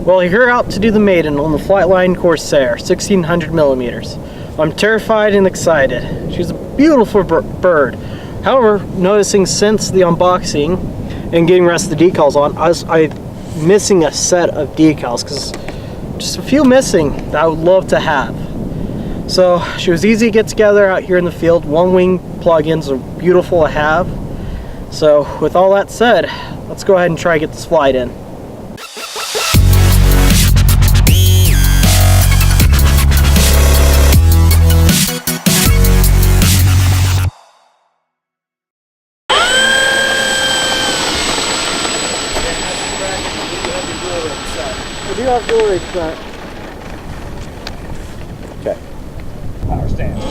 Well, you're out to do the Maiden on the FlightLine Corsair, 1600 millimeters. I'm terrified and excited. She's a beautiful bird. However, noticing since the unboxing and getting the rest of the decals on, I'm missing a set of decals, because just a few missing that I would love to have. So she was easy to get together out here in the field. One wing plugins are beautiful to have. So with all that said, let's go ahead and try to get this flight in. We do have jewelry set. Okay. Power stance.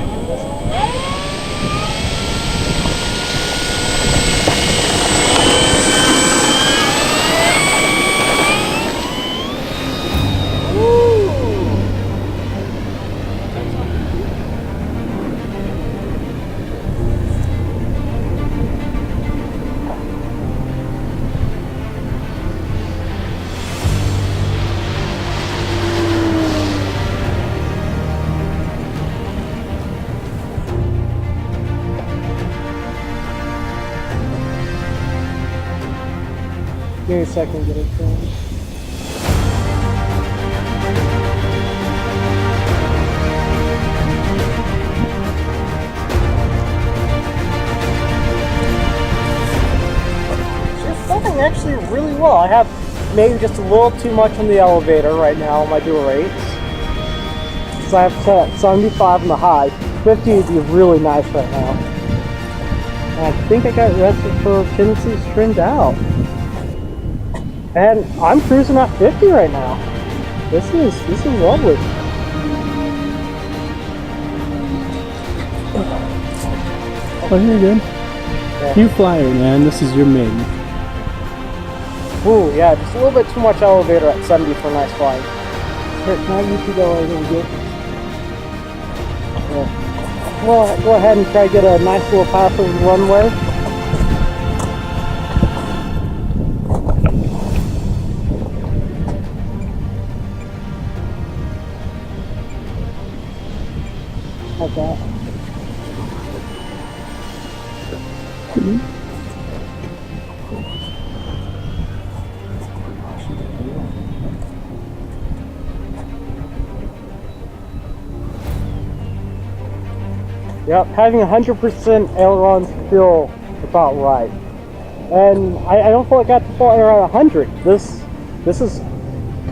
Give me a second to get it done. She's flying actually really well. I have maybe just a little too much on the elevator right now on my dual rates. So I have set 75 on the high. 50 would be really nice right now. And I think I got the rest of her tendencies trimmed out. And I'm cruising at 50 right now. This is lovely. Oh, you're good. Yeah. You fly her, man. This is your Maiden. Ooh, yeah, just a little bit too much elevator at 70 for a nice flight. Here, can I use you go right here and get? Yeah. Well, go ahead and try to get a nice little path of the runway. Like that. Yep, having 100% ailerons feel about right. And I don't feel like I have to fly around 100. This is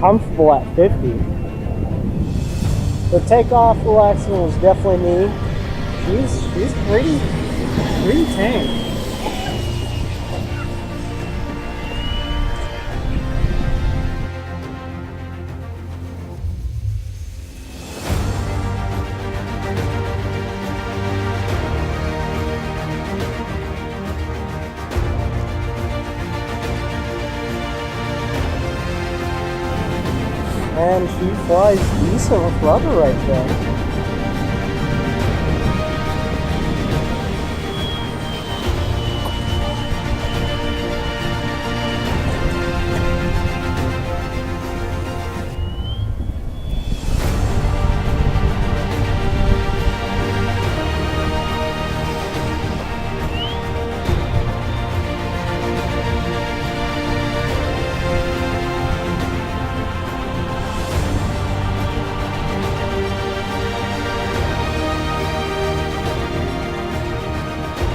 comfortable at 50. The takeoff relaxing was definitely me. She's pretty tame. And she flies decent with rudder right there.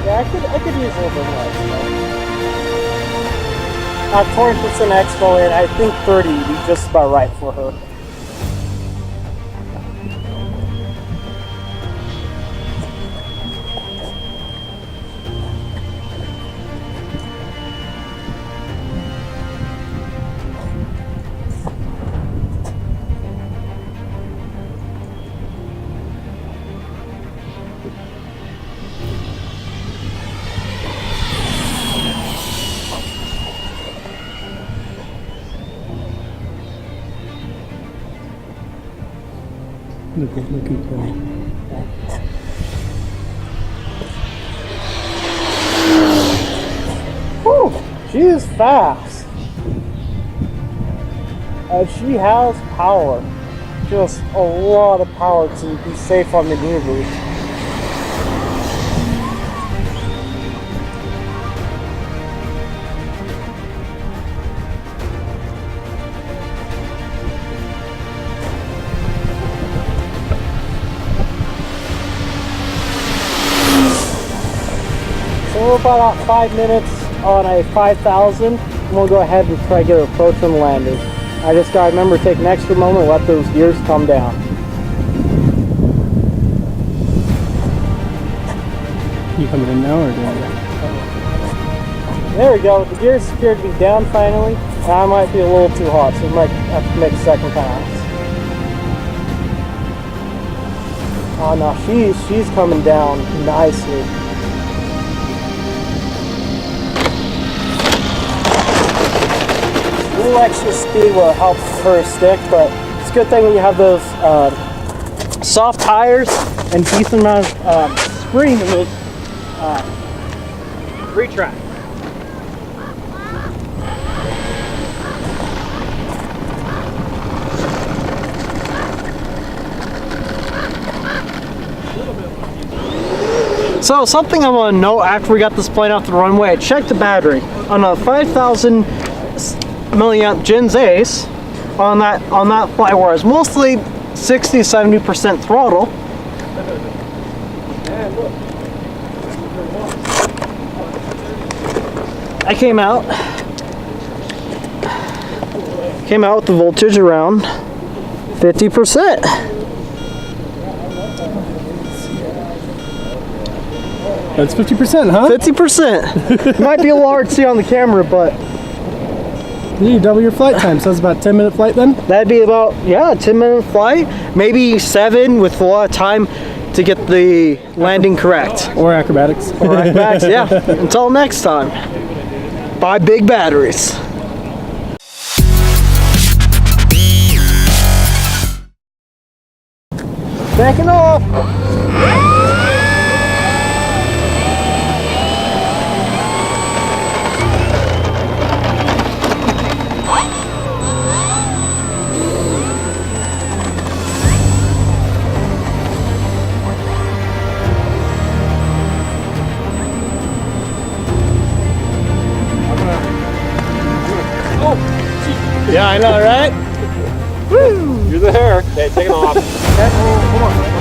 Yeah, I could use a little bit more expo. 20% expo, and I think 30 would be just about right for her. Look at her. Whew, she is fast. She has power, just a lot of power to be safe on maneuvers. So we're about 5 minutes on a 5,000, and we'll go ahead and try to get an approach on the landing. I just gotta remember to take an extra moment and let those gears come down. You coming in now or doing it? There we go, the gears appear to be down finally, and I might be a little too hot, so we might have to make a second pass. Oh no, she's coming down nicely. A little extra speed will help her stick, but it's a good thing when you have those soft tires and decent amount of spring in those retract. So something I want to note after we got this plane off the runway, I checked the battery on a 5,000 milliamp Gens Ace on that flight where it's mostly 60-70% throttle. I came out with the voltage around 50%. That's 50%, huh? 50%. Might be a little hard to see on the camera, but You double your flight time, so it's about 10-minute flight then? that'd be about, yeah, a 10-minute flight. Maybe 7 with a lot of time to get the landing correct. Or acrobatics. Or acrobatics, yeah. Until next time. Buy big batteries. Backing off. Yeah, I know, right? Woo! You're the hair. Okay, take it off. Okay, hold on. One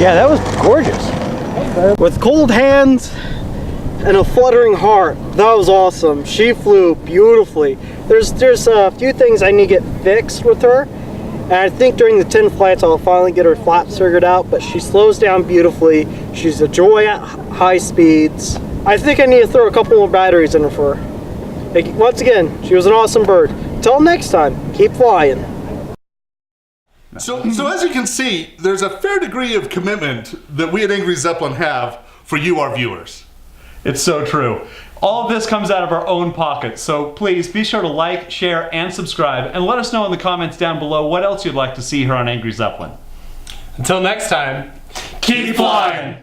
Yeah, that was gorgeous. With cold hands and a fluttering heart, that was awesome. She flew beautifully. There's a few things I need to get fixed with her, and I think during the 10 flights I'll finally get her flaps figured out, but she slows down beautifully. She's a joy at high speeds. I think I need to throw a couple more batteries in her for her. Once again, she was an awesome bird. Till next time, keep flying. So as you can see, there's a fair degree of commitment that we at Angry Zeppelin have for you, our viewers. It's so true. All of this comes out of our own pockets, so please be sure to like, share, and subscribe, and let us know in the comments down below what else you'd like to see here on Angry Zeppelin. Until next time, Keep flying!